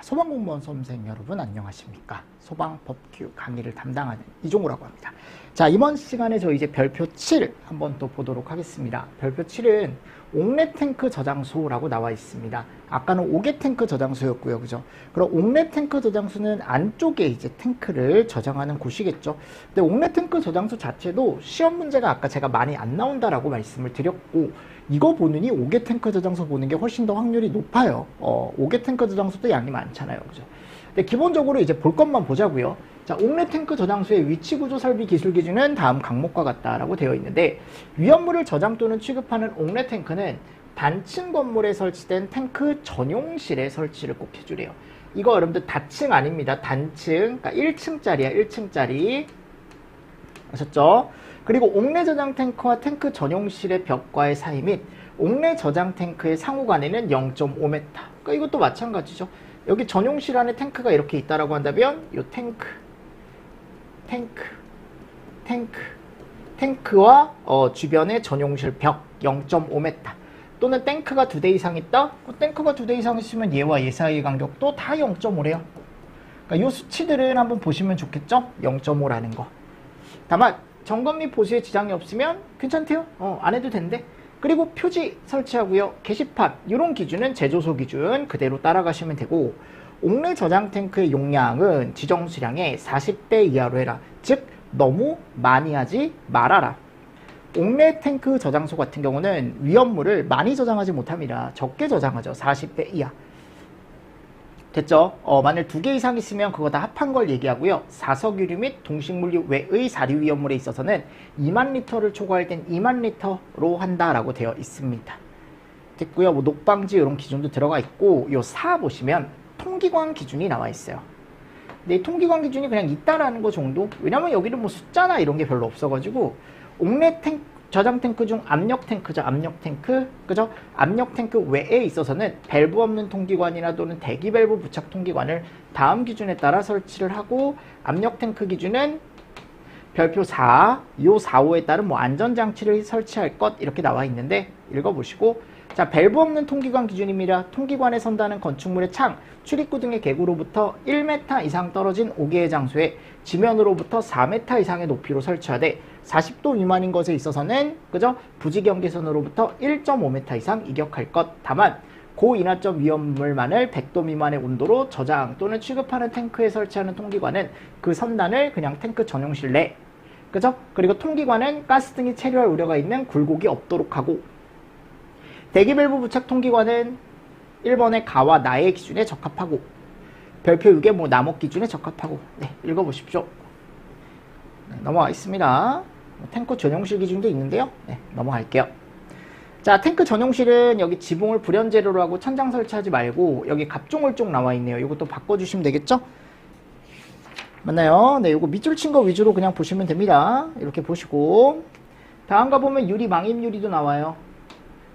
소방공무원 수험생 여러분 안녕하십니까? 소방법규 강의를 담당하는 이종우라고 합니다. 자, 이번 시간에 저 이제 별표 7 한번 또 보도록 하겠습니다. 별표 7은 옥내 탱크 저장소라고 나와 있습니다. 아까는 옥외 탱크 저장소였고요. 그죠? 그럼 옥내 탱크 저장소는 안쪽에 이제 탱크를 저장하는 곳이겠죠. 근데 옥내 탱크 저장소 자체도 시험 문제가 아까 제가 많이 안 나온다라고 말씀을 드렸고, 이거 보느니 옥외 탱크 저장소 보는 게 훨씬 더 확률이 높아요. 옥외 탱크 저장소도 양이 많잖아요. 그죠? 근데 기본적으로 이제 볼 것만 보자고요. 자, 옥내 탱크 저장소의 위치 구조 설비 기술 기준은 다음 항목과 같다라고 되어 있는데, 위험물을 저장 또는 취급하는 옥내 탱크는 단층 건물에 설치된 탱크 전용실에 설치를 꼭 해주래요. 이거 여러분들 다층 아닙니다. 단층. 그러니까 1층짜리야. 1층짜리. 아셨죠? 그리고 옥내 저장 탱크와 탱크 전용실의 벽과의 사이 및 옥내 저장 탱크의 상호간에는 0.5m. 그러니까 이것도 마찬가지죠. 여기 전용실 안에 탱크가 이렇게 있다라고 한다면 이 탱크와 주변의 전용실 벽 0.5m 또는 탱크가 2대 이상 있다? 탱크가 2대 이상 있으면 얘와 얘 사이의 간격도 다 0.5래요. 그러니까 이 수치들은 한번 보시면 좋겠죠? 0.5라는 거. 다만 점검 및 보수에 지장이 없으면 괜찮대요. 안 해도 된대. 그리고 표지 설치하고요. 게시판 이런 기준은 제조소 기준 그대로 따라가시면 되고, 옥내 저장 탱크의 용량은 지정 수량의 40배 이하로 해라. 즉 너무 많이 하지 말아라. 옥내 탱크 저장소 같은 경우는 위험물을 많이 저장하지 못합니다. 적게 저장하죠. 40배 이하. 됐죠? 만일 2개 이상 있으면 그거 다 합한 걸 얘기하고요. 사석유류 및 동식물류 외의 사류 위험물에 있어서는 2만 리터를 초과할 땐 2만 리터로 한다라고 되어 있습니다. 됐고요. 뭐 녹방지 이런 기준도 들어가 있고, 요 4 보시면 통기관 기준이 나와 있어요. 근데 이 통기관 기준이 그냥 있다라는 거 정도? 왜냐면 여기는 뭐 숫자나 이런 게 별로 없어가지고, 옥내 저장 탱크 중 압력 탱크죠. 압력 탱크. 그죠? 압력 탱크 외에 있어서는 밸브 없는 통기관이나 또는 대기 밸브 부착 통기관을 다음 기준에 따라 설치를 하고, 압력 탱크 기준은 별표 4, 요 4, 5에 따른 뭐 안전장치를 설치할 것 이렇게 나와 있는데 읽어보시고, 자, 밸브 없는 통기관 기준입니다. 통기관에 선다는 건축물의 창, 출입구 등의 계구로부터 1m 이상 떨어진 5개의 장소에 지면으로부터 4m 이상의 높이로 설치하되 40도 미만인 것에 있어서는 그죠? 부지 경계선으로부터 1.5m 이상 이격할 것. 다만 고인하점 위험물만을 100도 미만의 온도로 저장 또는 취급하는 탱크에 설치하는 통기관은 그 선단을 그냥 탱크 전용실 내, 그죠? 그리고 통기관은 가스 등이 체류할 우려가 있는 굴곡이 없도록 하고, 대기 밸브 부착 통기관은 1번의 가와 나의 기준에 적합하고, 별표 6의 뭐 남옥 기준에 적합하고. 네, 읽어보십시오. 네, 넘어가 있습니다. 탱크 전용실 기준도 있는데요. 네, 넘어갈게요. 자, 탱크 전용실은 여기 지붕을 불연재료로 하고 천장 설치하지 말고, 여기 갑종을 쪽 나와 있네요. 이것도 바꿔주시면 되겠죠? 맞나요? 네, 이거 밑줄 친 거 위주로 그냥 보시면 됩니다. 이렇게 보시고, 다음 가보면 유리, 망임 유리도 나와요.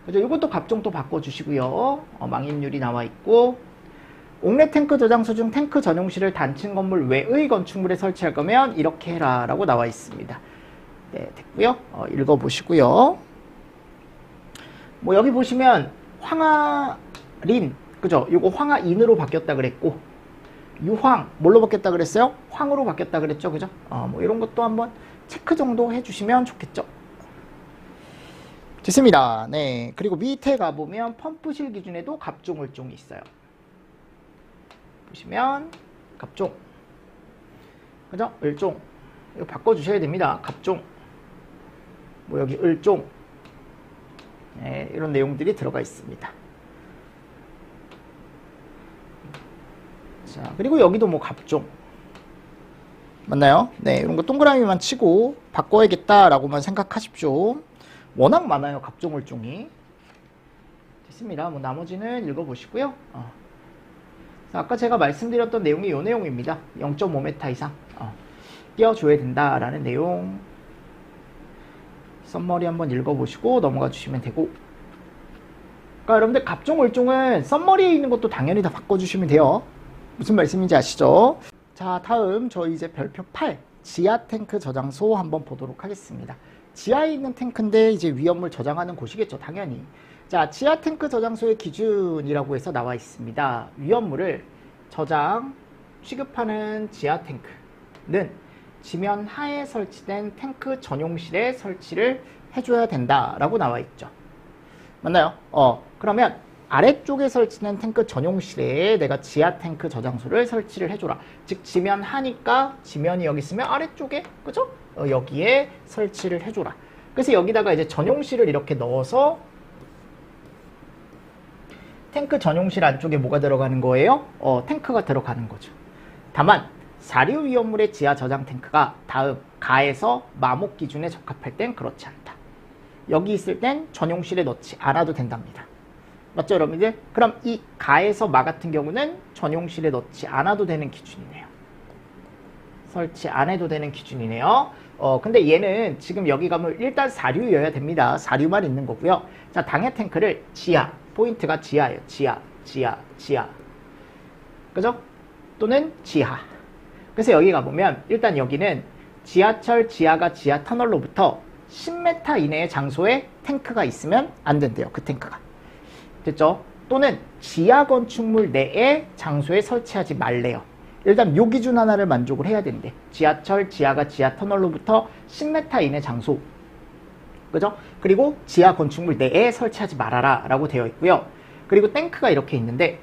그죠? 이것도 갑종 또 바꿔주시고요. 망임 유리 나와 있고, 옥내 탱크 저장소 중 탱크 전용실을 단층 건물 외의 건축물에 설치할 거면 이렇게 해라 라고 나와 있습니다. 네, 됐고요. 읽어보시고요. 뭐 여기 보시면 황화린, 그죠? 이거 황화인으로 바뀌었다 그랬고, 유황 뭘로 바뀌었다 그랬어요? 황으로 바뀌었다 그랬죠, 그죠? 뭐 이런 것도 한번 체크 정도 해주시면 좋겠죠. 됐습니다. 네, 그리고 밑에 가보면 펌프실 기준에도 갑종, 을종이 있어요. 보시면 갑종, 그죠? 을종 이거 바꿔주셔야 됩니다. 갑종, 뭐 여기 을종, 네, 이런 내용들이 들어가 있습니다. 자, 그리고 여기도 뭐 갑종 맞나요? 네, 이런 거 동그라미만 치고 바꿔야겠다라고만 생각하십시오. 워낙 많아요, 갑종, 을종이. 됐습니다. 뭐 나머지는 읽어보시고요. 아까 제가 말씀드렸던 내용이 이 내용입니다. 0.5m 이상 띄워줘야 된다라는 내용. 썸머리 한번 읽어보시고 넘어가 주시면 되고, 그러니까 여러분들 갑종, 을종은 썸머리에 있는 것도 당연히 다 바꿔주시면 돼요. 무슨 말씀인지 아시죠? 자, 다음 저희 이제 별표 8 지하 탱크 저장소 한번 보도록 하겠습니다. 지하에 있는 탱크인데 이제 위험물 저장하는 곳이겠죠, 당연히. 자, 지하 탱크 저장소의 기준이라고 해서 나와 있습니다. 위험물을 저장 취급하는 지하 탱크는 지면 하에 설치된 탱크 전용실에 설치를 해줘야 된다라고 나와 있죠. 맞나요? 그러면 아래쪽에 설치된 탱크 전용실에 내가 지하 탱크 저장소를 설치를 해줘라. 즉 지면 하니까 지면이 여기 있으면 아래쪽에, 그죠? 여기에 설치를 해줘라. 그래서 여기다가 이제 전용실을 이렇게 넣어서 탱크 전용실 안쪽에 뭐가 들어가는 거예요? 탱크가 들어가는 거죠. 다만 사료 위험물의 지하 저장 탱크가 다음 가에서 마목 기준에 적합할 땐 그렇지 않다. 여기 있을 땐 전용실에 넣지 않아도 된답니다. 맞죠, 여러분들? 그럼 이 가에서 마 같은 경우는 전용실에 넣지 않아도 되는 기준이네요. 설치 안 해도 되는 기준이네요. 근데 얘는 지금 여기 가면 일단 사료여야 됩니다. 사료만 있는 거고요. 자, 당해 탱크를 지하, 포인트가 지하예요. 지하. 그죠? 또는 지하. 그래서 여기 가보면 일단 여기는 지하철 지하가 지하 터널로부터 10m 이내의 장소에 탱크가 있으면 안 된대요. 그 탱크가. 됐죠? 또는 지하 건축물 내에 장소에 설치하지 말래요. 일단 요 기준 하나를 만족을 해야 된대. 지하철 지하가 지하 터널로부터 10m 이내 장소. 그죠? 그리고 지하 건축물 내에 설치하지 말아라 라고 되어 있고요. 그리고 탱크가 이렇게 있는데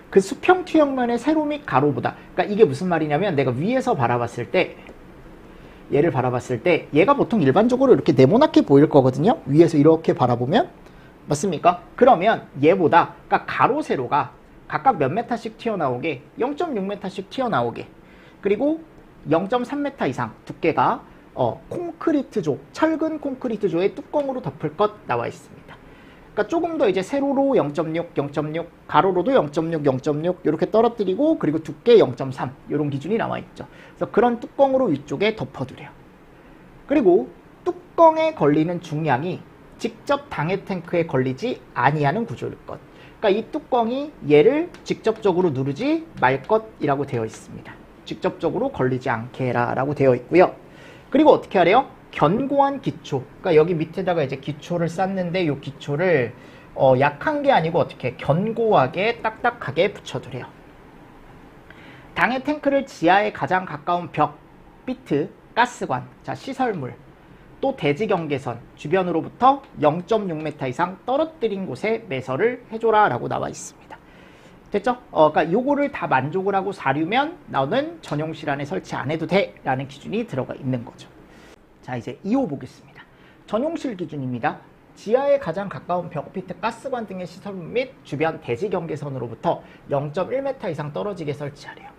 그 수평 투영면의 세로 및 가로보다, 그러니까 이게 무슨 말이냐면 내가 위에서 바라봤을 때, 얘를 바라봤을 때 얘가 보통 일반적으로 이렇게 네모나게 보일 거거든요. 위에서 이렇게 바라보면. 맞습니까? 그러면 얘보다, 그러니까 가로 세로가 각각 몇 m씩 튀어나오게, 0.6m씩 튀어나오게, 그리고 0.3m 이상 두께가 콘크리트조, 철근 콘크리트조의 뚜껑으로 덮을 것 나와 있습니다. 그러니까 조금 더 이제 세로로 0.6, 가로로도 0.6 이렇게 떨어뜨리고, 그리고 두께 0.3 이런 기준이 나와 있죠. 그래서 그런 뚜껑으로 위쪽에 덮어두래요. 그리고 뚜껑에 걸리는 중량이 직접 당해 탱크에 걸리지 아니하는 구조일 것. 그러니까 이 뚜껑이 얘를 직접적으로 누르지 말 것이라고 되어 있습니다. 직접적으로 걸리지 않게 해라라고 되어 있고요. 그리고 어떻게 하래요? 견고한 기초. 그러니까 여기 밑에다가 이제 기초를 쌓는데 이 기초를 약한 게 아니고 어떻게 견고하게 딱딱하게 붙여두래요. 당해 탱크를 지하에 가장 가까운 벽, 비트, 가스관, 자 시설물, 또 대지 경계선 주변으로부터 0.6m 이상 떨어뜨린 곳에 매설을 해줘라 라고 나와 있습니다. 됐죠? 그러니까 요거를 다 만족을 하고 사료면 나는 전용실 안에 설치 안 해도 돼 라는 기준이 들어가 있는 거죠. 자, 이제 2호 보겠습니다. 전용실 기준입니다. 지하에 가장 가까운 벽, 피트, 가스관 등의 시설물 및 주변 대지 경계선으로부터 0.1m 이상 떨어지게 설치하래요.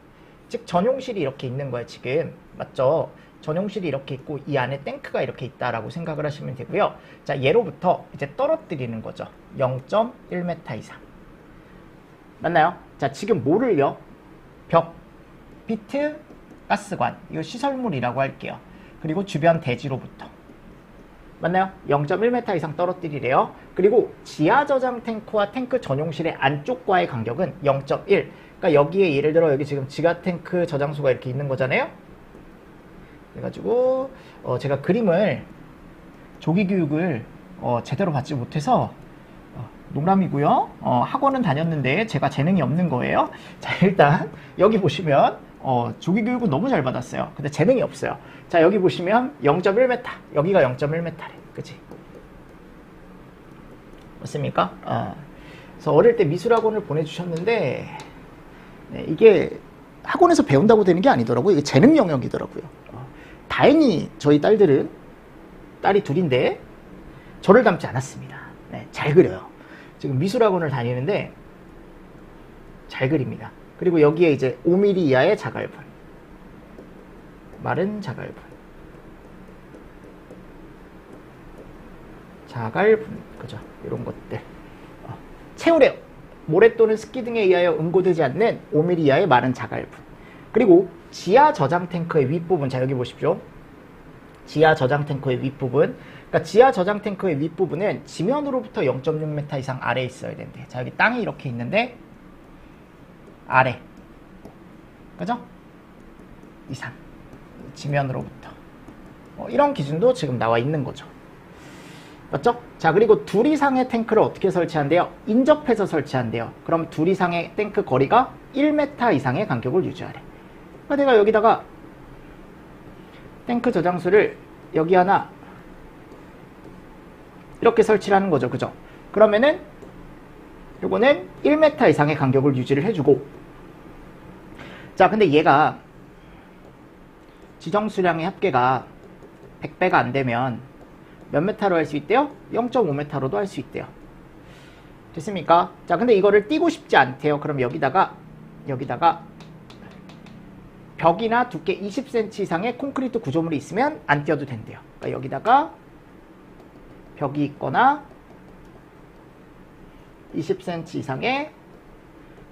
즉 전용실이 이렇게 있는 거예요. 지금 맞죠? 전용실이 이렇게 있고 이 안에 탱크가 이렇게 있다라고 생각을 하시면 되고요. 자, 얘로부터 이제 떨어뜨리는 거죠. 0.1m 이상. 맞나요? 자, 지금 뭐를요? 벽, 피트, 가스관, 이거 시설물이라고 할게요. 그리고 주변 대지로부터. 맞나요? 0.1m 이상 떨어뜨리래요. 그리고 지하 저장 탱크와 탱크 전용실의 안쪽과의 간격은 0.1. 그러니까 여기에 예를 들어 여기 지금 지하 탱크 저장소가 이렇게 있는 거잖아요. 그래가지고 제가 그림을 조기 교육을 제대로 받지 못해서 농담이고요. 학원은 다녔는데 제가 재능이 없는 거예요. 자, 일단 여기 보시면 조기 교육은 너무 잘 받았어요. 근데 재능이 없어요. 자, 여기 보시면 0.1m, 여기가 0.1m래. 그치? 맞습니까? 그래서 어릴 때 미술학원을 보내주셨는데 네, 이게 학원에서 배운다고 되는 게 아니더라고요. 이게 재능 영역이더라고요. 다행히 저희 딸들은, 딸이 둘인데 저를 닮지 않았습니다. 네, 잘 그려요. 지금 미술학원을 다니는데 잘 그립니다. 그리고 여기에 이제 5mm 이하의 자갈분, 마른 자갈분, 그죠? 이런 것들 채우래요. 모래 또는 습기 등에 의하여 응고되지 않는 5mm 이하의 마른 자갈분. 그리고 지하 저장 탱크의 윗부분, 자 여기 보십시오. 지하 저장 탱크의 윗부분, 그러니까 지하 저장 탱크의 윗부분은 지면으로부터 0.6m 이상 아래에 있어야 된대. 자, 여기 땅이 이렇게 있는데 아래, 그죠? 이상, 지면으로부터 이런 기준도 지금 나와 있는 거죠. 맞죠? 자, 그리고 둘 이상의 탱크를 어떻게 설치한대요? 인접해서 설치한대요. 그럼 둘 이상의 탱크 거리가 1m 이상의 간격을 유지하래. 그러니까 내가 여기다가 탱크 저장소를 여기 하나 이렇게 설치를 하는 거죠. 그죠? 그러면은 요거는 1m 이상의 간격을 유지를 해주고, 자, 근데 얘가 지정 수량의 합계가 100배가 안 되면 몇 메타로 할 수 있대요? 0.5m로도 할 수 있대요. 됐습니까? 자, 근데 이거를 띄고 싶지 않대요. 그럼 여기다가 벽이나 두께 20cm 이상의 콘크리트 구조물이 있으면 안 띄워도 된대요. 그러니까 여기다가 벽이 있거나 20cm 이상의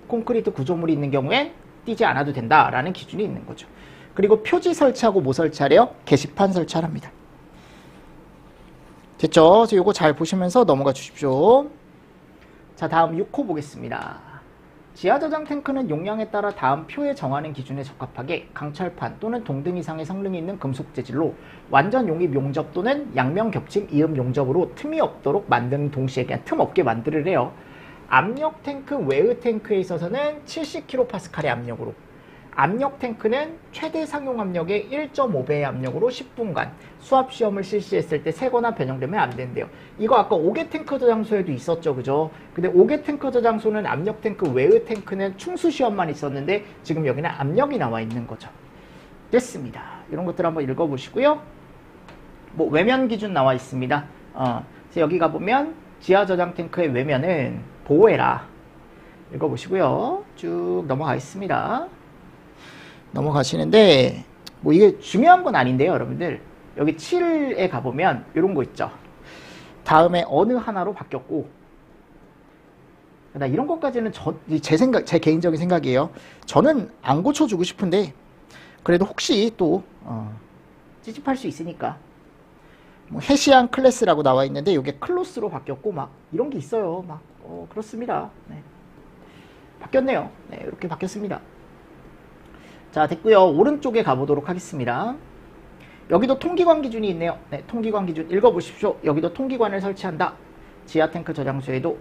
콘크리트 구조물이 있는 경우엔 띄지 않아도 된다라는 기준이 있는 거죠. 그리고 표지 설치하고 뭐 설치하래요? 게시판 설치하랍니다. 됐죠? 그래서 요거 잘 보시면서 넘어가 주십시오. 자, 다음 6호 보겠습니다. 지하 저장 탱크는 용량에 따라 다음 표에 정하는 기준에 적합하게 강철판 또는 동등 이상의 성능이 있는 금속 재질로 완전 용입 용접 또는 양면 겹침 이음 용접으로 틈이 없도록 만드는 동시에 그냥 틈 없게 만들으래요. 압력 탱크 외의 탱크에 있어서는 70kPa의 압력으로, 압력 탱크는 최대 상용 압력의 1.5배의 압력으로 10분간 수압 시험을 실시했을 때 새거나 변형되면 안 된대요. 이거 아까 5개 탱크 저장소에도 있었죠, 그죠? 근데 5개 탱크 저장소는 압력 탱크 외의 탱크는 충수 시험만 있었는데 지금 여기는 압력이 나와 있는 거죠. 됐습니다. 이런 것들 한번 읽어보시고요. 뭐 외면 기준 나와 있습니다. 그래서 여기 가보면 지하 저장 탱크의 외면은 보호해라. 읽어보시고요. 쭉 넘어가겠습니다. 넘어가시는데 뭐 이게 중요한 건 아닌데요, 여러분들. 여기 7에 가보면 이런 거 있죠. 다음에 어느 하나로 바뀌었고, 나 이런 것까지는 제 개인적인 생각이에요. 저는 안 고쳐주고 싶은데 그래도 혹시 또 찝찝할 수 있으니까 뭐 해시안 클래스라고 나와 있는데 이게 클로스로 바뀌었고 막 이런 게 있어요. 막 그렇습니다. 네. 바뀌었네요. 네, 이렇게 바뀌었습니다. 자, 됐고요. 오른쪽에 가보도록 하겠습니다. 여기도 통기관 기준이 있네요. 네, 통기관 기준 읽어보십시오. 여기도 통기관을 설치한다. 지하 탱크 저장소에도.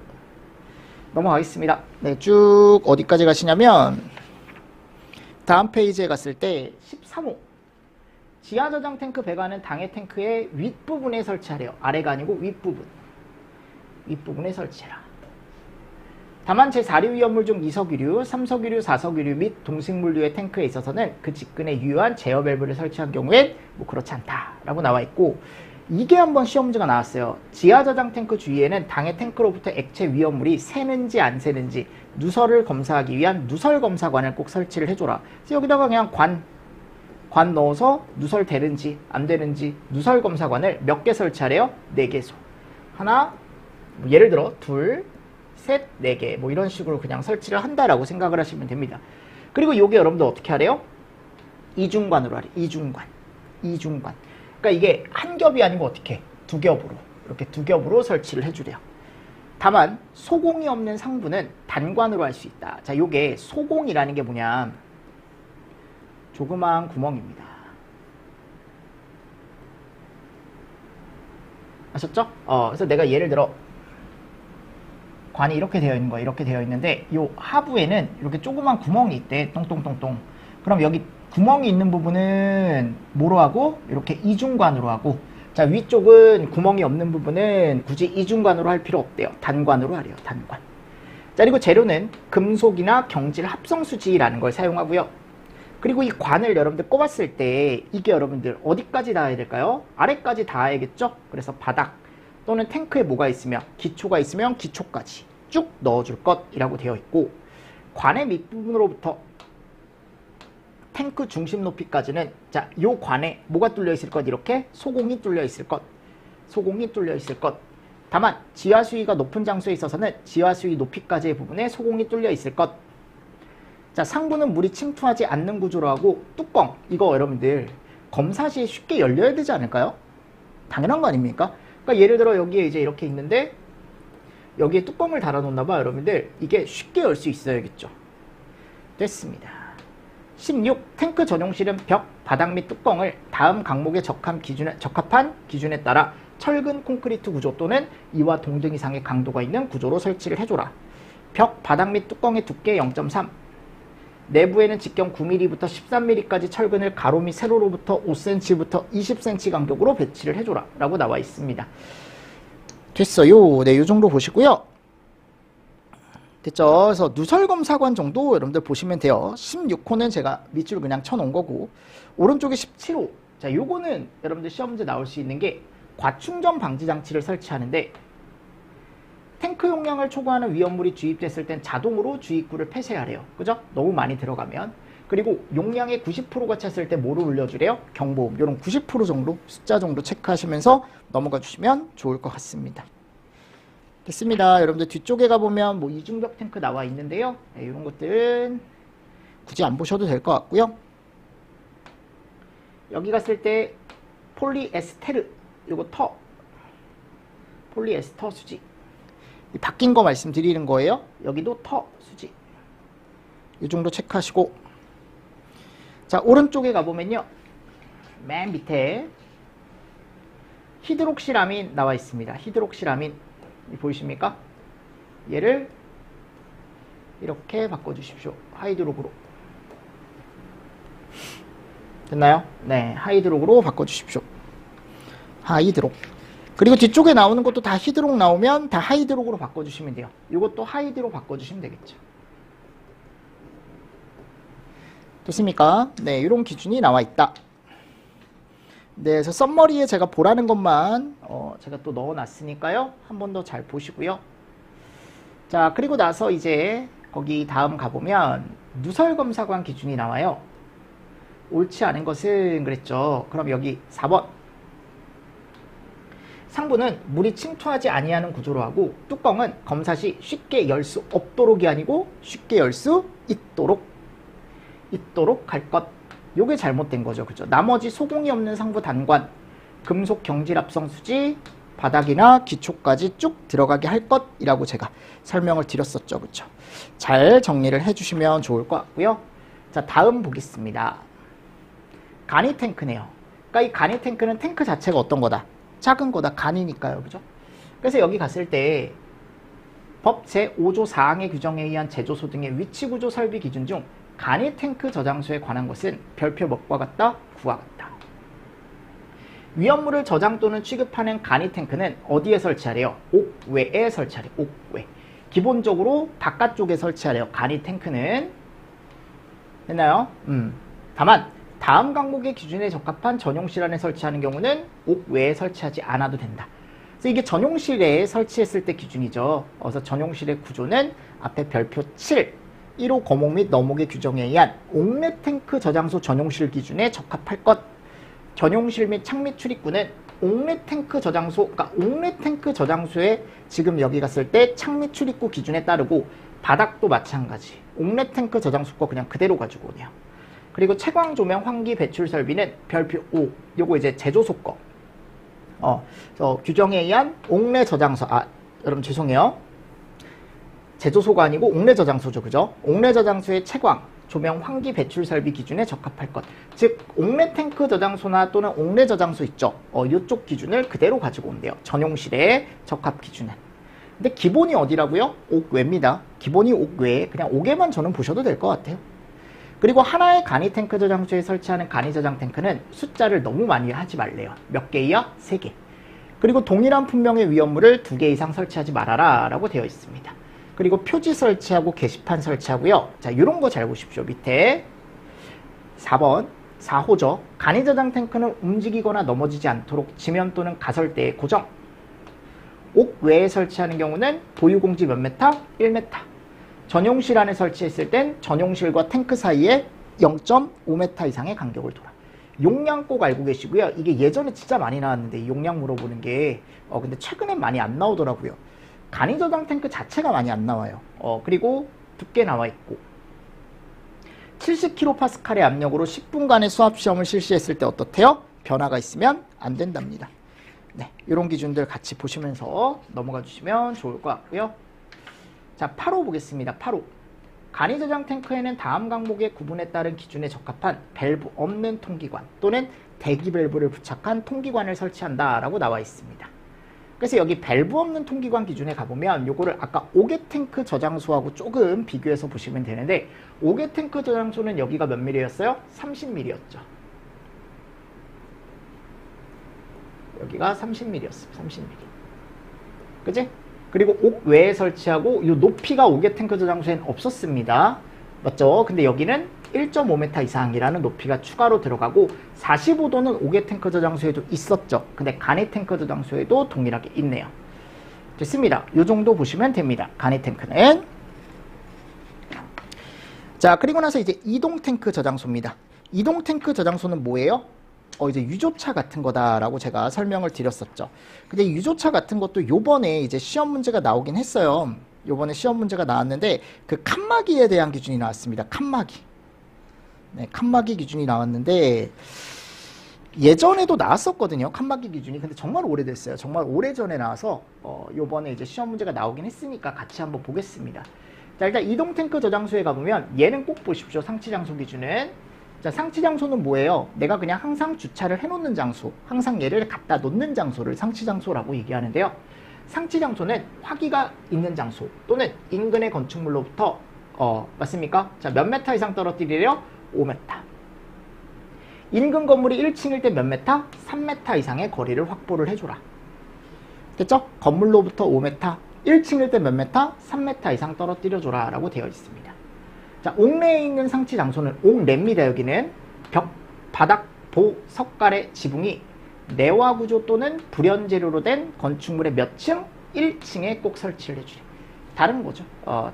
넘어가겠습니다. 네, 쭉 어디까지 가시냐면 다음 페이지에 갔을 때 13호. 지하 저장 탱크 배관은 당해 탱크의 윗부분에 설치하래요. 아래가 아니고 윗부분. 윗부분에 설치해라. 다만 제4류 위험물 중 2석유류, 3석유류, 4석유류 및 동식물류의 탱크에 있어서는 그 직근에 유효한 제어 밸브를 설치한 경우엔 뭐 그렇지 않다라고 나와 있고, 이게 한번 시험지가 나왔어요. 지하 저장 탱크 주위에는 당해 탱크로부터 액체 위험물이 새는지 안 새는지 누설을 검사하기 위한 누설 검사관을 꼭 설치를 해줘라. 그래서 여기다가 그냥 관 넣어서 누설 되는지 안 되는지 누설 검사관을 몇 개 설치하래요? 4개소. 하나, 뭐 예를 들어 둘, 셋, 4개 뭐 이런 식으로 그냥 설치를 한다라고 생각을 하시면 됩니다. 그리고 요게 여러분들 어떻게 하래요? 이중관으로 하래. 이중관. 그러니까 이게 한 겹이 아니고 어떻게? 2겹으로. 이렇게 2겹으로 설치를 해주래요. 다만 소공이 없는 상부는 단관으로 할 수 있다. 자, 요게 소공이라는 게 뭐냐? 조그마한 구멍입니다. 아셨죠? 그래서 내가 예를 들어 관이 이렇게 되어 있는 거야. 이렇게 되어 있는데 요 하부에는 이렇게 조그만 구멍이 있대. 똥똥똥똥. 그럼 여기 구멍이 있는 부분은 뭐로 하고? 이렇게 이중관으로 하고, 자, 위쪽은 구멍이 없는 부분은 굳이 이중관으로 할 필요 없대요. 단관으로 하래요. 단관. 자, 그리고 재료는 금속이나 경질 합성수지라는 걸 사용하고요. 그리고 이 관을 여러분들 꼽았을 때 이게 여러분들 어디까지 닿아야 될까요? 아래까지 닿아야겠죠? 그래서 바닥 또는 탱크에 뭐가 있으면, 기초가 있으면 기초까지 쭉 넣어줄 것이라고 되어 있고, 관의 밑부분으로부터 탱크 중심 높이까지는, 자, 요 관에 뭐가 뚫려 있을 것? 이렇게 소공이 뚫려 있을 것. 소공이 뚫려 있을 것. 다만 지하 수위가 높은 장소에 있어서는 지하 수위 높이까지의 부분에 소공이 뚫려 있을 것. 자, 상부는 물이 침투하지 않는 구조로 하고, 뚜껑 이거 여러분들 검사 시에 쉽게 열려야 되지 않을까요? 당연한 거 아닙니까? 그러니까 예를 들어 여기에 이제 이렇게 있는데 여기에 뚜껑을 달아 놓나 봐. 여러분들 이게 쉽게 열 수 있어야겠죠. 됐습니다. 16. 탱크 전용실은 벽, 바닥 및 뚜껑을 다음 강목에 적합한 기준에 따라 철근 콘크리트 구조 또는 이와 동등 이상의 강도가 있는 구조로 설치를 해줘라. 벽, 바닥 및 뚜껑의 두께 0.3. 내부에는 직경 9mm부터 13mm까지 철근을 가로 및 세로로부터 5cm부터 20cm 간격으로 배치를 해줘라 라고 나와 있습니다. 됐어요. 네, 이 정도 보시고요. 됐죠? 그래서 누설검사관 정도 여러분들 보시면 돼요. 16호는 제가 밑줄 그냥 쳐놓은 거고, 오른쪽에 17호. 자, 요거는 여러분들 시험 문제 나올 수 있는 게 과충전 방지 장치를 설치하는데, 탱크 용량을 초과하는 위험물이 주입됐을 땐 자동으로 주입구를 폐쇄하래요. 그죠? 너무 많이 들어가면. 그리고 용량의 90%가 찼을 때 뭐를 올려주래요? 경보음. 이런 90% 정도, 숫자 정도 체크하시면서 넘어가 주시면 좋을 것 같습니다. 됐습니다. 여러분들 뒤쪽에 가보면 뭐 이중벽 탱크 나와 있는데요. 네, 이런 것들은 굳이 안 보셔도 될 것 같고요. 여기 갔을 때 폴리에스테르, 요거 터, 폴리에스터 수지. 바뀐 거 말씀드리는 거예요. 여기도 터, 수지. 이 정도 체크하시고, 자, 오른쪽에 가보면요. 맨 밑에 히드록시라민 나와 있습니다. 히드록시라민 보이십니까? 얘를 이렇게 바꿔주십시오. 하이드록으로. 됐나요? 네, 하이드록으로 바꿔주십시오. 하이드록. 그리고 뒤쪽에 나오는 것도 다 히드록 나오면 다 하이드록으로 바꿔주시면 돼요. 이것도 하이드로 바꿔주시면 되겠죠. 됐습니까? 네, 이런 기준이 나와 있다. 네, 그래서 썸머리에 제가 보라는 것만 제가 또 넣어놨으니까요. 한 번 더 잘 보시고요. 자, 그리고 나서 이제 거기 다음 가보면 누설검사관 기준이 나와요. 옳지 않은 것은 그랬죠. 그럼 여기 4번. 상부는 물이 침투하지 아니하는 구조로 하고, 뚜껑은 검사 시 쉽게 열 수 없도록이 아니고 쉽게 열 수 있도록 할 것. 요게 잘못된 거죠. 그죠? 나머지 소공이 없는 상부 단관, 금속 경질합성 수지, 바닥이나 기초까지 쭉 들어가게 할 것이라고 제가 설명을 드렸었죠. 그죠? 잘 정리를 해주시면 좋을 것 같고요. 자, 다음 보겠습니다. 간이 탱크네요. 그러니까 이 간이 탱크는 탱크 자체가 어떤 거다? 작은 거다. 간이니까요. 그죠? 그래서 여기 갔을 때 법 제5조 4항의 규정에 의한 제조소 등의 위치 구조 설비 기준 중 간이 탱크 저장소에 관한 것은 별표 몇과 같다? 9와 같다. 위험물을 저장 또는 취급하는 간이 탱크는 어디에 설치하래요? 옥외에 설치하래요. 옥외. 기본적으로 바깥쪽에 설치하래요. 간이 탱크는. 됐나요? 다만 다음 항목의 기준에 적합한 전용실 안에 설치하는 경우는 옥외에 설치하지 않아도 된다. 그래서 이게 전용실에 설치했을 때 기준이죠. 그래서 전용실의 구조는 앞에 별표 7, 1호 거목 및 너목의 규정에 의한 옥내 탱크 저장소 전용실 기준에 적합할 것. 전용실 및 창밑 출입구는 옥내 탱크 저장소, 그러니까 옥내 탱크 저장소에 지금 여기 갔을 때 창밑 출입구 기준에 따르고, 바닥도 마찬가지. 옥내 탱크 저장소 거 그냥 그대로 가지고 오네요. 그리고 채광 조명 환기 배출 설비는 별표 5. 요거 이제 제조소 거. 규정에 의한 옥내 저장소. 여러분 죄송해요. 제조소가 아니고 옥내 저장소죠. 그죠? 옥내 저장소의 채광, 조명, 환기 배출 설비 기준에 적합할 것. 즉 옥내 탱크 저장소나 또는 옥내 저장소 있죠. 이쪽 기준을 그대로 가지고 온대요. 전용실의 적합 기준은. 근데 기본이 어디라고요? 옥외입니다. 기본이 옥외에 그냥 옥에만 저는 보셔도 될 것 같아요. 그리고 하나의 간이 탱크 저장소에 설치하는 간이 저장 탱크는 숫자를 너무 많이 하지 말래요. 몇 개이요? 3개. 그리고 동일한 품명의 위험물을 2개 이상 설치하지 말아라 라고 되어 있습니다. 그리고 표지 설치하고 게시판 설치하고요. 자, 이런 거 잘 보십시오. 밑에 4번 4호죠. 간이 저장 탱크는 움직이거나 넘어지지 않도록 지면 또는 가설대에 고정. 옥 외에 설치하는 경우는 보유공지 몇 메타? 1m. 전용실 안에 설치했을 땐 전용실과 탱크 사이에 0.5m 이상의 간격을 둬라. 용량 꼭 알고 계시고요. 이게 예전에 진짜 많이 나왔는데 이 용량 물어보는 게 근데 최근엔 많이 안 나오더라고요. 간이 저장 탱크 자체가 많이 안 나와요. 그리고 두께 나와 있고 70kPa의 압력으로 10분간의 수압 시험을 실시했을 때 어떻대요? 변화가 있으면 안 된답니다. 네, 이런 기준들 같이 보시면서 넘어가 주시면 좋을 것 같고요. 자, 8호 보겠습니다. 8호. 간이 저장 탱크에는 다음 항목의 구분에 따른 기준에 적합한 밸브 없는 통기관 또는 대기 밸브를 부착한 통기관을 설치한다 라고 나와 있습니다. 그래서 여기 밸브 없는 통기관 기준에 가보면 요거를 아까 5개 탱크 저장소하고 조금 비교해서 보시면 되는데 5개 탱크 저장소는 여기가 몇 mm였어요? 30mm였죠. 여기가 30mm였어요. 30mm. 그치? 그리고 옥 외에 설치하고 이 높이가 5개 탱크 저장소엔 없었습니다. 맞죠? 근데 여기는 1.5m 이상이라는 높이가 추가로 들어가고 45도는 5개 탱크 저장소에도 있었죠. 근데 간이 탱크 저장소에도 동일하게 있네요. 됐습니다. 이 정도 보시면 됩니다. 간이 탱크는. 자, 그리고 나서 이제 이동 탱크 저장소입니다. 이동 탱크 저장소는 뭐예요? 이제 유조차 같은 거다라고 제가 설명을 드렸었죠. 근데 유조차 같은 것도 요번에 이제 시험 문제가 나오긴 했어요. 요번에 시험 문제가 나왔는데 그 칸막이에 대한 기준이 나왔습니다. 칸막이. 네, 칸막이 기준이 나왔는데 예전에도 나왔었거든요. 칸막이 기준이. 근데 정말 오래됐어요. 정말 오래전에 나와서 요번에 이제 시험 문제가 나오긴 했으니까 같이 한번 보겠습니다. 자, 일단 이동 탱크 저장소에 가보면 얘는 꼭 보십시오. 상치 장소 기준은. 자, 상치 장소는 뭐예요? 내가 그냥 항상 주차를 해놓는 장소, 항상 얘를 갖다 놓는 장소를 상치 장소라고 얘기하는데요. 상치 장소는 화기가 있는 장소 또는 인근의 건축물로부터 맞습니까? 자, 몇 메타 이상 떨어뜨리래요? 5m. 인근 건물이 1층일 때 몇 메타? 3m 이상의 거리를 확보를 해줘라. 됐죠? 건물로부터 5m, 1층일 때 몇 메타? 3m 이상 떨어뜨려줘라 라고 되어 있습니다. 자, 옥내에 있는 상치 장소는 옥내입니다. 여기는 벽, 바닥, 보, 석가래, 지붕이 내화 구조 또는 불연재료로 된 건축물의 몇 층? 1층에 꼭 설치를 해주래. 다른 거죠.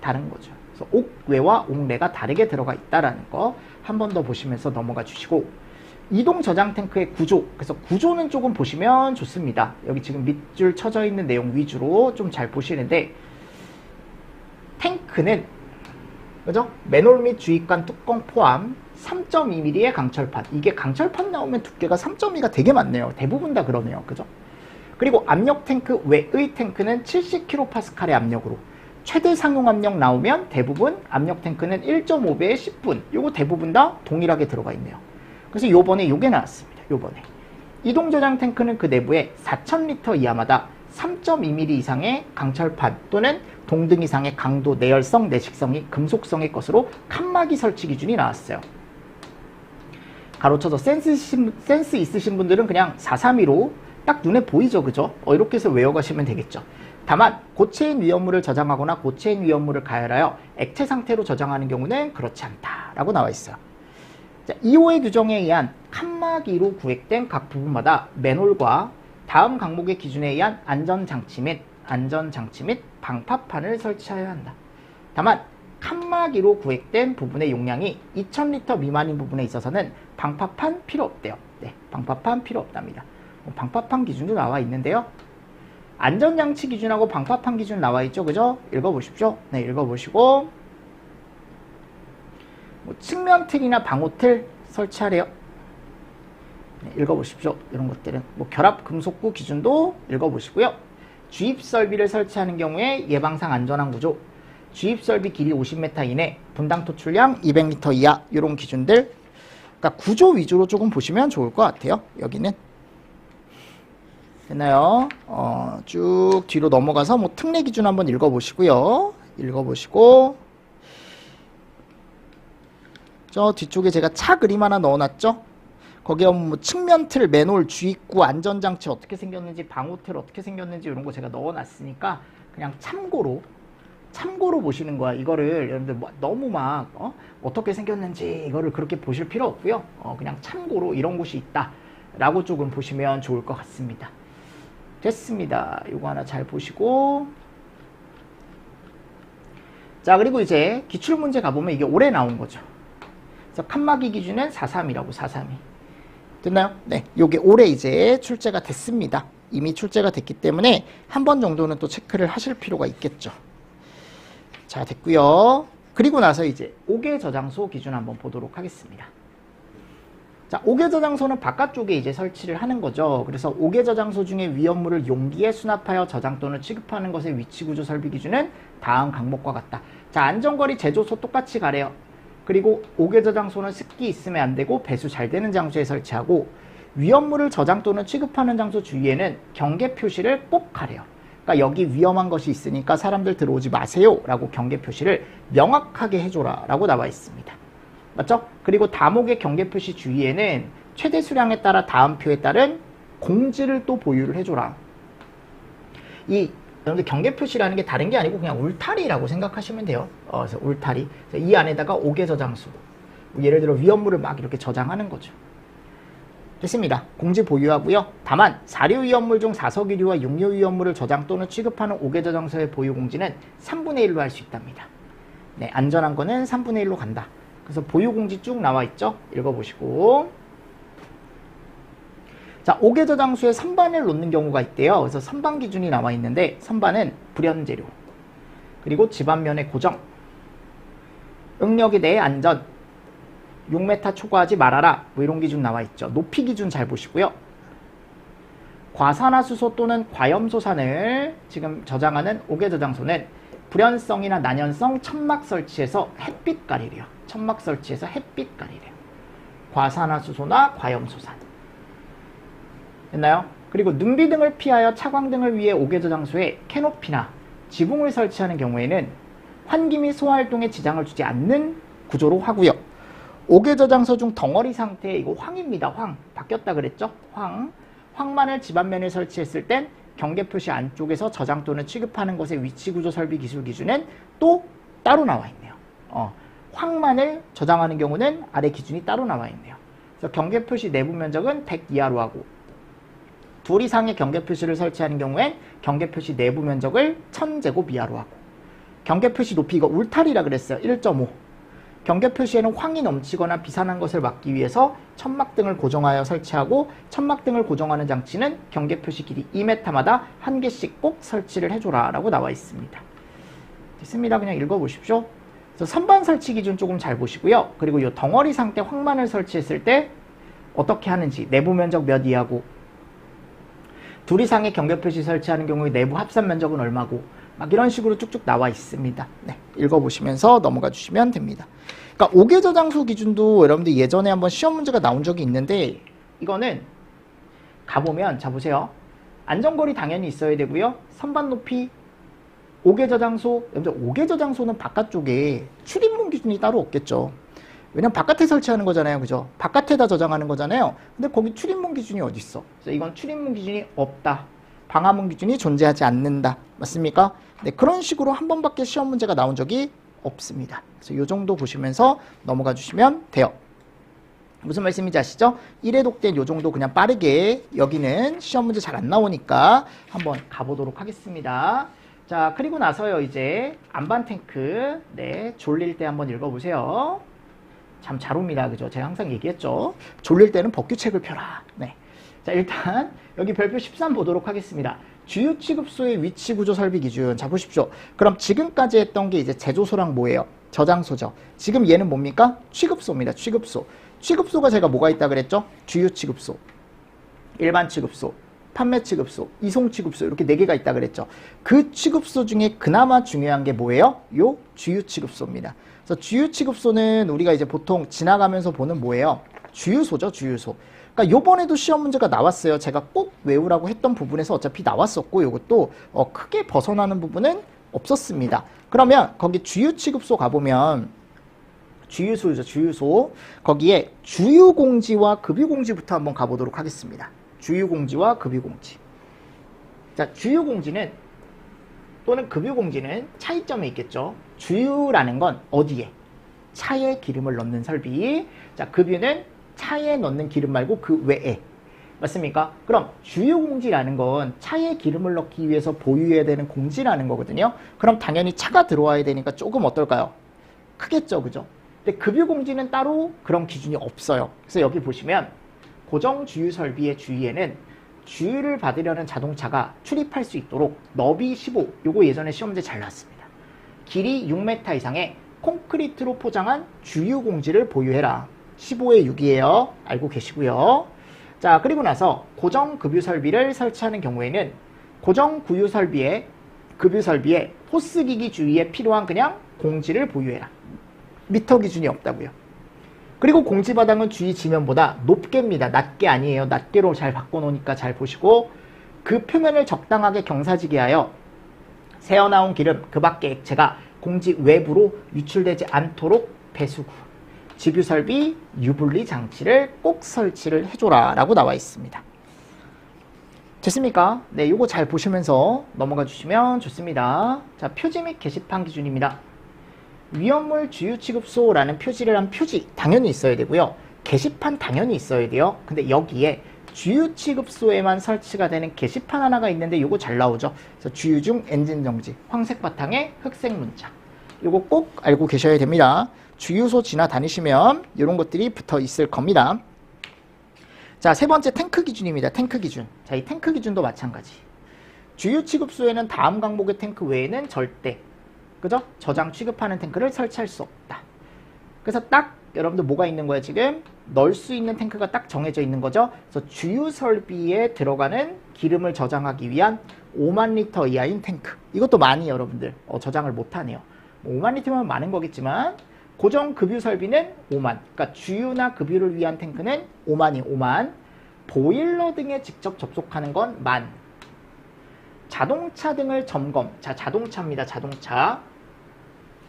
다른 거죠. 그래서 옥외와 옥내가 다르게 들어가 있다라는 거 한 번 더 보시면서 넘어가 주시고, 이동 저장 탱크의 구조. 그래서 구조는 조금 보시면 좋습니다. 여기 지금 밑줄 쳐져 있는 내용 위주로 좀 잘 보시는데, 탱크는 그죠? 맨홀 및 주입관 뚜껑 포함 3.2mm의 강철판. 이게 강철판 나오면 두께가 3.2가 되게 많네요. 대부분 다 그러네요. 그죠? 그리고 압력 탱크 외의 탱크는 70kPa의 압력으로, 최대 상용 압력 나오면 대부분 압력 탱크는 1.5배의 10분. 요거 대부분 다 동일하게 들어가 있네요. 그래서 요번에 요게 나왔습니다. 요번에. 이동 저장 탱크는 그 내부에 4,000리터 이하마다 3.2mm 이상의 강철판 또는 동등 이상의 강도, 내열성, 내식성이 금속성의 것으로 칸막이 설치 기준이 나왔어요. 가로쳐서 센스 있으신 분들은 그냥 432로 딱 눈에 보이죠, 그죠? 이렇게 해서 외워가시면 되겠죠. 다만 고체인 위험물을 저장하거나 고체인 위험물을 가열하여 액체 상태로 저장하는 경우는 그렇지 않다라고 나와 있어요. 자, 2호의 규정에 의한 칸막이로 구획된 각 부분마다 맨홀과 다음 항목의 기준에 의한 안전장치 및 방파판을 설치하여야 한다. 다만 칸막이로 구획된 부분의 용량이 2,000리터 미만인 부분에 있어서는 방파판 필요 없대요. 네, 방파판 필요 없답니다. 방파판 기준도 나와 있는데요. 안전장치 기준하고 방파판 기준 나와 있죠, 그죠? 읽어보십시오. 네, 읽어보시고, 측면 틀이나 방호 틀 설치하래요. 네, 읽어보십시오. 이런 것들은 결합 금속구 기준도 읽어보시고요. 주입 설비를 설치하는 경우에 예방상 안전한 구조, 주입 설비 길이 50m 이내, 분당 토출량 200리터 이하, 이런 기준들. 그러니까 구조 위주로 조금 보시면 좋을 것 같아요. 여기는 됐나요? 쭉 뒤로 넘어가서 특례 기준 한번 읽어보시고요. 읽어보시고, 저 뒤쪽에 제가 차 그림 하나 넣어놨죠? 거기에 측면 틀, 맨홀, 주입구, 안전장치 어떻게 생겼는지, 방호틀 어떻게 생겼는지 이런 거 제가 넣어놨으니까 그냥 참고로 보시는 거야. 이거를 여러분들 너무 막 어떻게 생겼는지 이거를 그렇게 보실 필요 없고요. 그냥 참고로 이런 곳이 있다 라고 조금 보시면 좋을 것 같습니다. 됐습니다. 이거 하나 잘 보시고, 자, 그리고 이제 기출문제 가보면 이게 올해 나온 거죠. 그래서 칸막이 기준은 432라고 432. 됐나요? 네, 요게 올해 이제 출제가 됐습니다. 이미 출제가 됐기 때문에 한 번 정도는 또 체크를 하실 필요가 있겠죠. 자, 됐고요. 그리고 나서 이제 5개 저장소 기준 한번 보도록 하겠습니다. 자, 5개 저장소는 바깥쪽에 이제 설치를 하는 거죠. 그래서 5개 저장소 중에 위험물을 용기에 수납하여 저장 또는 취급하는 것의 위치 구조 설비 기준은 다음 항목과 같다. 자, 안전거리 제조소 똑같이 가래요. 그리고 5개 저장소는 습기 있으면 안 되고 배수 잘 되는 장소에 설치하고, 위험물을 저장 또는 취급하는 장소 주위에는 경계 표시를 꼭 하래요. 그러니까 여기 위험한 것이 있으니까 사람들 들어오지 마세요 라고 경계 표시를 명확하게 해줘라 라고 나와 있습니다. 맞죠? 그리고 다목의 경계 표시 주위에는 최대 수량에 따라 다음표에 따른 공지를 또 보유를 해줘라. 여러분들 경계 표시라는 게 다른 게 아니고 그냥 울타리라고 생각하시면 돼요. 그래서 울타리. 이 안에다가 5개 저장소. 예를 들어 위험물을 막 이렇게 저장하는 거죠. 됐습니다. 공지 보유하고요. 다만 사료 위험물 중 사석유류와 육류 위험물을 저장 또는 취급하는 5개 저장소의 보유 공지는 3분의 1로 할 수 있답니다. 네, 안전한 거는 3분의 1로 간다. 그래서 보유 공지 쭉 나와 있죠. 읽어보시고. 자, 5개 저장소에 선반을 놓는 경우가 있대요. 그래서 선반 기준이 나와 있는데 선반은 불연재료, 그리고 집안면의 고정, 응력에 대해 안전, 6m 초과하지 말아라, 뭐 이런 기준 나와 있죠. 높이 기준 잘 보시고요. 과산화수소 또는 과염소산을 지금 저장하는 5개 저장소는 불연성이나 난연성 천막 설치해서 햇빛 가리래요. 천막 설치해서 햇빛 가리래요. 과산화수소나 과염소산. 됐나요? 그리고 능비 등을 피하여 차광 등을 위해 5개 저장소에 캐노피나 지붕을 설치하는 경우에는 환기 및 소화활동에 지장을 주지 않는 구조로 하고요. 5개 저장소 중 덩어리 상태, 이거 황입니다. 황. 바뀌었다 그랬죠? 황만을 집안면에 설치했을 땐 경계 표시 안쪽에서 저장 또는 취급하는 것의 위치 구조 설비 기술 기준은 또 따로 나와 있네요. 황만을 저장하는 경우는 아래 기준이 따로 나와 있네요. 그래서 경계 표시 내부 면적은 100 이하로 하고, 2 이상의 경계 표시를 설치하는 경우엔 경계 표시 내부 면적을 1000제곱 이하로 하고, 경계 표시 높이, 이거 울타리라 그랬어요. 1.5. 경계 표시에는 황이 넘치거나 비산한 것을 막기 위해서 천막 등을 고정하여 설치하고, 천막 등을 고정하는 장치는 경계 표시 길이 2m마다 1개씩 꼭 설치를 해줘라 라고 나와 있습니다. 됐습니다. 그냥 읽어보십시오. 그래서 선반 설치 기준 조금 잘 보시고요. 그리고 이 덩어리 상태 황만을 설치했을 때 어떻게 하는지, 내부 면적 몇 이하고, 2 이상의 경계 표시 설치하는 경우에 내부 합산 면적은 얼마고, 막 이런 식으로 쭉쭉 나와 있습니다. 네, 읽어보시면서 넘어가 주시면 됩니다. 그러니까 5개 저장소 기준도 여러분들 예전에 한번 시험 문제가 나온 적이 있는데, 이거는 가보면, 자 보세요. 안전거리 당연히 있어야 되고요. 선반 높이, 5개 저장소, 여러분들 5개 저장소는 바깥쪽에 출입문 기준이 따로 없겠죠. 왜냐면 바깥에 설치하는 거잖아요. 그죠? 바깥에다 저장하는 거잖아요. 근데 거기 출입문 기준이 어디 있어? 그래서 이건 출입문 기준이 없다. 방화문 기준이 존재하지 않는다. 맞습니까? 네, 그런 식으로 한 번밖에 시험 문제가 나온 적이 없습니다. 그래서 이 정도 보시면서 넘어가 주시면 돼요. 무슨 말씀인지 아시죠? 1회 독된 이 정도 그냥 빠르게, 여기는 시험 문제 잘 안 나오니까 한번 가보도록 하겠습니다. 자, 그리고 나서요, 이제 안반 탱크. 네, 졸릴 때 한번 읽어보세요. 참 잘 옵니다. 그죠? 제가 항상 얘기했죠. 졸릴 때는 법규책을 펴라. 네. 자, 일단 여기 별표 13 보도록 하겠습니다. 주유 취급소의 위치 구조 설비 기준. 자, 보십시오. 그럼 지금까지 했던 게 이제 제조소랑 뭐예요? 저장소죠. 지금 얘는 뭡니까? 취급소입니다. 취급소. 취급소가 제가 뭐가 있다 그랬죠? 주유 취급소, 일반 취급소, 판매 취급소, 이송 취급소, 이렇게 4개가 있다 그랬죠. 그 취급소 중에 그나마 중요한 게 뭐예요? 요 주유 취급소입니다. 그래서 주유 취급소는 우리가 이제 보통 지나가면서 보는 뭐예요? 주유소죠, 주유소. 그러니까 요번에도 시험 문제가 나왔어요. 제가 꼭 외우라고 했던 부분에서 어차피 나왔었고, 요것도 크게 벗어나는 부분은 없었습니다. 그러면 거기 주유 취급소 가보면 주유소죠, 주유소. 거기에 주유공지와 급유공지부터 한번 가보도록 하겠습니다. 주유공지와 급유공지. 자, 주유공지는 또는 급유공지는 차이점이 있겠죠. 주유라는 건 어디에? 차에 기름을 넣는 설비. 자, 급유는 차에 넣는 기름 말고 그 외에. 맞습니까? 그럼 주유공지라는 건 차에 기름을 넣기 위해서 보유해야 되는 공지라는 거거든요. 그럼 당연히 차가 들어와야 되니까 조금 어떨까요? 크겠죠, 그죠? 근데 급유공지는 따로 그런 기준이 없어요. 그래서 여기 보시면 고정 주유 설비의 주위에는 주유를 받으려는 자동차가 출입할 수 있도록 너비 15, 요거 예전에 시험 문제 잘 나왔습니다. 길이 6m 이상의 콘크리트로 포장한 주유 공지를 보유해라. 15의 6이에요. 알고 계시고요. 자, 그리고 나서 고정 급유 설비를 설치하는 경우에는 고정 구유 설비에 급유 설비에 호스기기 주위에 필요한 그냥 공지를 보유해라. 미터 기준이 없다고요. 그리고 공지바닥은 주위 지면보다 높게입니다. 낮게 아니에요. 낮게로 잘 바꿔놓으니까 잘 보시고 그 표면을 적당하게 경사지게 하여 새어나온 기름 그 밖의 액체가 공지 외부로 유출되지 않도록 배수구, 직유설비, 유분리 장치를 꼭 설치를 해줘라 라고 나와 있습니다. 됐습니까? 네, 요거 잘 보시면서 넘어가 주시면 좋습니다. 자, 표지 및 게시판 기준입니다. 위험물 주유 취급소라는 표지를 한 표지 당연히 있어야 되고요. 게시판 당연히 있어야 돼요. 근데 여기에 주유 취급소에만 설치가 되는 게시판 하나가 있는데 요거 잘 나오죠. 그래서 주유 중 엔진 정지, 황색 바탕에 흑색 문자. 요거 꼭 알고 계셔야 됩니다. 주유소 지나다니시면 이런 것들이 붙어 있을 겁니다. 자, 세 번째 탱크 기준입니다. 탱크 기준. 자, 이 탱크 기준도 마찬가지. 주유 취급소에는 다음 항목의 탱크 외에는 절대, 그죠? 저장 취급하는 탱크를 설치할 수 없다. 그래서 딱 여러분들 뭐가 있는 거야 지금? 넣을 수 있는 탱크가 딱 정해져 있는 거죠. 그래서 주유 설비에 들어가는 기름을 저장하기 위한 5만 리터 이하인 탱크. 이것도 많이 여러분들 저장을 못하네요. 5만 리터면 많은 거겠지만 고정 급유 설비는 5만. 그러니까 주유나 급유를 위한 탱크는 5만이 5만. 보일러 등에 직접 접속하는 건 1만. 자동차 등을 점검. 자, 자동차입니다. 자동차.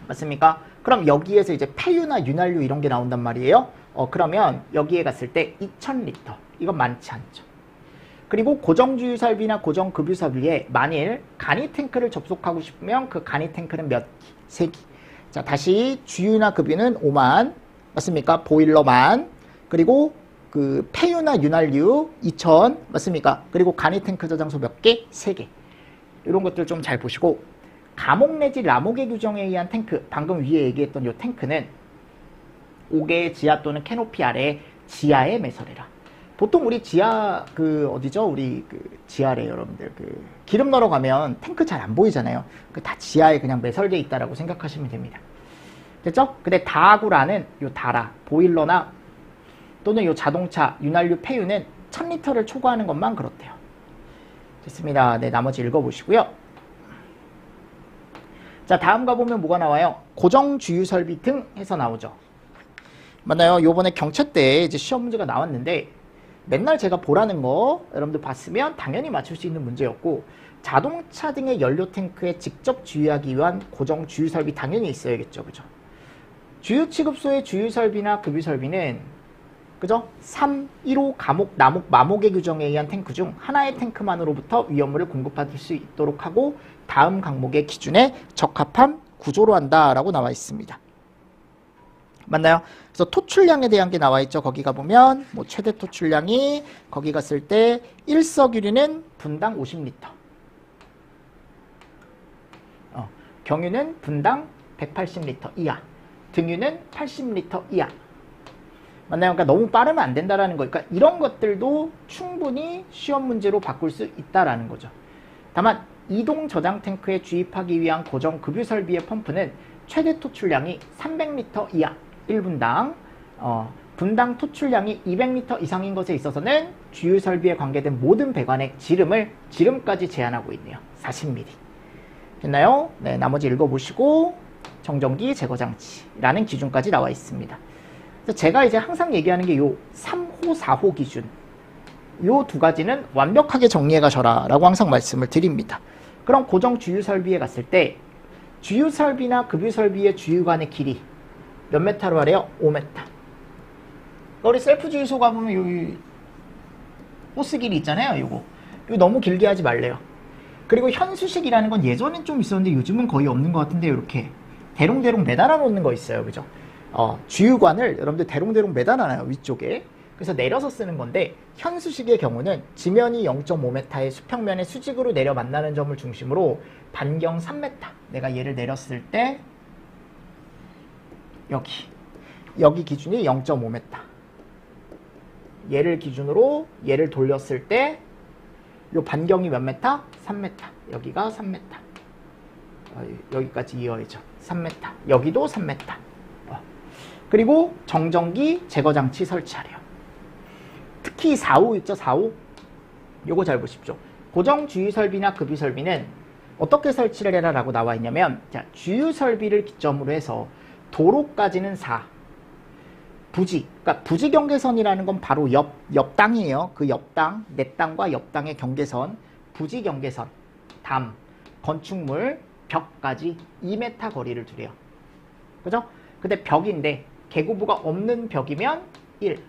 맞습니까? 그럼 여기에서 이제 폐유나 윤활유 이런 게 나온단 말이에요. 그러면 여기에 갔을 때 2000리터. 이건 많지 않죠. 그리고 고정주유 설비나 고정급유 설비에 만일 간이 탱크를 접속하고 싶으면 그 간이 탱크는 몇 기? 3기. 자, 다시 주유나 급유는 5만. 맞습니까? 보일러만. 그리고 그 폐유나 윤활유 2000. 맞습니까? 그리고 간이 탱크 저장소 몇 개? 3개. 이런 것들 좀 잘 보시고 감옥 내지 라목의 규정에 의한 탱크, 방금 위에 얘기했던 이 탱크는 5개의 지하 또는 캐노피 아래 지하에 매설해라. 보통 우리 지하 어디죠? 우리 지하래 여러분들 기름 넣으러 가면 탱크 잘 안 보이잖아요. 다 지하에 그냥 매설돼 있다라고 생각하시면 됩니다. 됐죠? 근데 다구라는 요 다라 보일러나 또는 요 자동차 윤활유 폐유는 1000리터를 초과하는 것만 그렇대요. 됐습니다. 네, 나머지 읽어보시고요. 자, 다음 가보면 뭐가 나와요? 고정 주유 설비 등 해서 나오죠. 맞나요? 요번에 경채 때 이제 시험 문제가 나왔는데 맨날 제가 보라는 거 여러분들 봤으면 당연히 맞출 수 있는 문제였고 자동차 등의 연료 탱크에 직접 주유하기 위한 고정 주유 설비 당연히 있어야겠죠. 그죠? 주유 취급소의 주유 설비나 급유 설비는 그죠? 3, 1호 감옥, 남옥, 마목의 규정에 의한 탱크 중 하나의 탱크만으로부터 위험물을 공급받을 수 있도록 하고 다음 항목의 기준에 적합한 구조로 한다라고 나와 있습니다. 맞나요? 그래서 토출량에 대한 게 나와 있죠. 거기 가보면 뭐 최대 토출량이 거기 갔을 때 일석유류는 분당 50리터. 경유는 분당 180리터 이하. 등유는 80리터 이하. 맞나요? 그러니까 너무 빠르면 안 된다라는 거. 그러니까 이런 것들도 충분히 시험 문제로 바꿀 수 있다라는 거죠. 다만 이동 저장 탱크에 주입하기 위한 고정 급유 설비의 펌프는 최대 토출량이 300리터 이하 1분당, 분당 토출량이 200리터 이상인 것에 있어서는 주유 설비에 관계된 모든 배관의 지름까지 제한하고 있네요. 40mm. 됐나요? 네, 나머지 읽어보시고 정전기 제거 장치라는 기준까지 나와 있습니다. 제가 이제 항상 얘기하는 게 요 3호, 4호 기준 요 두 가지는 완벽하게 정리해 가셔라 라고 항상 말씀을 드립니다. 그럼 고정 주유 설비에 갔을 때 주유 설비나 급유 설비의 주유관의 길이 몇 메타로 하래요? 5m. 우리 셀프 주유소 가보면 여기 호스 길이 있잖아요. 요거 너무 길게 하지 말래요. 그리고 현수식이라는 건 예전엔 좀 있었는데 요즘은 거의 없는 것 같은데 이렇게 대롱대롱 매달아 놓는 거 있어요. 그죠? 주유관을 여러분들 대롱대롱 매달아놔요. 위쪽에. 그래서 내려서 쓰는 건데 현수식의 경우는 지면이 0.5m의 수평면에 수직으로 내려 만나는 점을 중심으로 반경 3m. 내가 얘를 내렸을 때 여기 기준이 0.5m. 얘를 기준으로 얘를 돌렸을 때 요 반경이 몇 m? 3m. 여기가 3m. 여기까지 이어야죠. 3m. 여기도 3m. 그리고 정전기 제거장치 설치하래요. 특히 4호 있죠. 4호. 요거 잘 보십시오. 고정 주유 설비나 급유 설비는 어떻게 설치를 해라 라고 나와 있냐면 자, 주유 설비를 기점으로 해서 도로까지는 4, 부지, 그러니까 부지 경계선이라는 건 바로 옆 땅이에요. 그 옆 땅, 내 땅과 옆 땅의 경계선, 부지 경계선, 담, 건축물, 벽까지 2m 거리를 두래요. 그죠? 근데 벽인데 개구부가 없는 벽이면 1.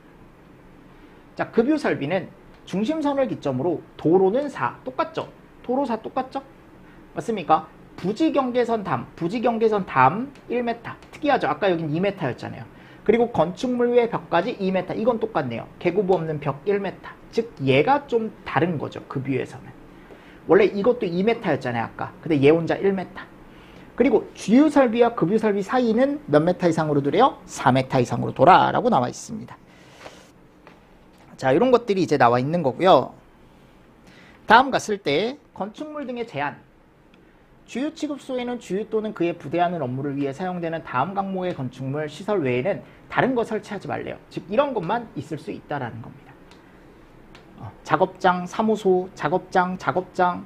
자, 급유 설비는 중심선을 기점으로 도로는 4. 똑같죠? 도로 4 똑같죠? 맞습니까? 부지 경계선 담 1m. 특이하죠? 아까 여긴 2m였잖아요. 그리고 건축물 외 벽까지 2m. 이건 똑같네요. 개구부 없는 벽 1m. 즉 얘가 좀 다른 거죠. 급유에서는. 원래 이것도 2m였잖아요. 아까. 근데 얘 혼자 1m. 그리고 주유 설비와 급유 설비 사이는 몇 m 이상으로 두래요? 4m 이상으로 돌아 라고 나와 있습니다. 자, 이런 것들이 이제 나와 있는 거고요. 다음 갔을 때 건축물 등의 제한. 주유 취급소에는 주유 또는 그에 부대하는 업무를 위해 사용되는 다음 강목의 건축물 시설 외에는 다른 거 설치하지 말래요. 즉 이런 것만 있을 수 있다라는 겁니다. 작업장, 사무소, 작업장,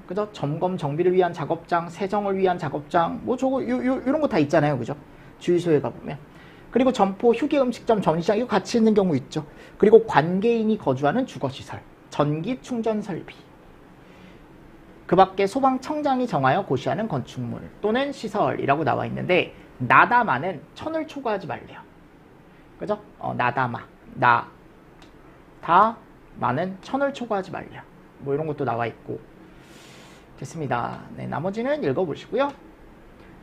그죠? 점검, 정비를 위한 작업장, 세정을 위한 작업장, 뭐 저거 이런 거 다 있잖아요, 그죠? 주유소에 가보면. 그리고 점포, 휴게 음식점, 전시장 이거 같이 있는 경우 있죠. 그리고 관계인이 거주하는 주거시설, 전기 충전 설비. 그 밖에 소방청장이 정하여 고시하는 건축물 또는 시설이라고 나와 있는데 나다마는 1000을 초과하지 말래요. 그죠? 나다마, 나다마는 1000을 초과하지 말래요. 뭐 이런 것도 나와 있고. 됐습니다. 네, 나머지는 읽어보시고요.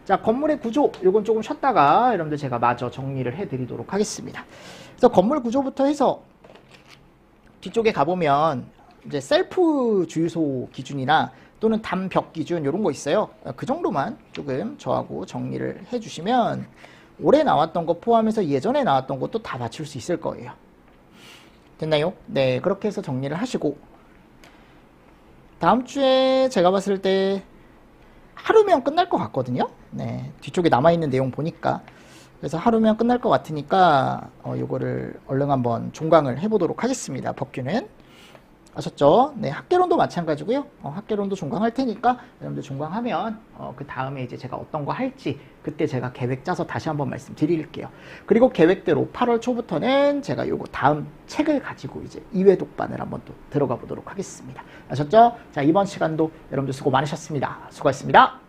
자, 건물의 구조, 이건 조금 쉬었다가 여러분들 제가 마저 정리를 해드리도록 하겠습니다. 그래서 건물 구조부터 해서 뒤쪽에 가보면 이제 셀프 주유소 기준이나 또는 담벽 기준 이런 거 있어요. 그 정도만 조금 저하고 정리를 해주시면 올해 나왔던 거 포함해서 예전에 나왔던 것도 다 맞출 수 있을 거예요. 됐나요? 네, 그렇게 해서 정리를 하시고 다음 주에 제가 봤을 때 하루면 끝날 것 같거든요. 네, 뒤쪽에 남아있는 내용 보니까 그래서 하루면 끝날 것 같으니까 요거를 얼른 한번 종강을 해보도록 하겠습니다. 법규는 아셨죠? 네, 학개론도 마찬가지고요. 학개론도 종강할 테니까 여러분들 종강하면 그 다음에 이제 제가 어떤 거 할지 그때 제가 계획 짜서 다시 한번 말씀드릴게요. 그리고 계획대로 8월 초부터는 제가 요거 다음 책을 가지고 이제 2회 독반을 한번 또 들어가 보도록 하겠습니다. 아셨죠? 자, 이번 시간도 여러분들 수고 많으셨습니다. 수고하셨습니다.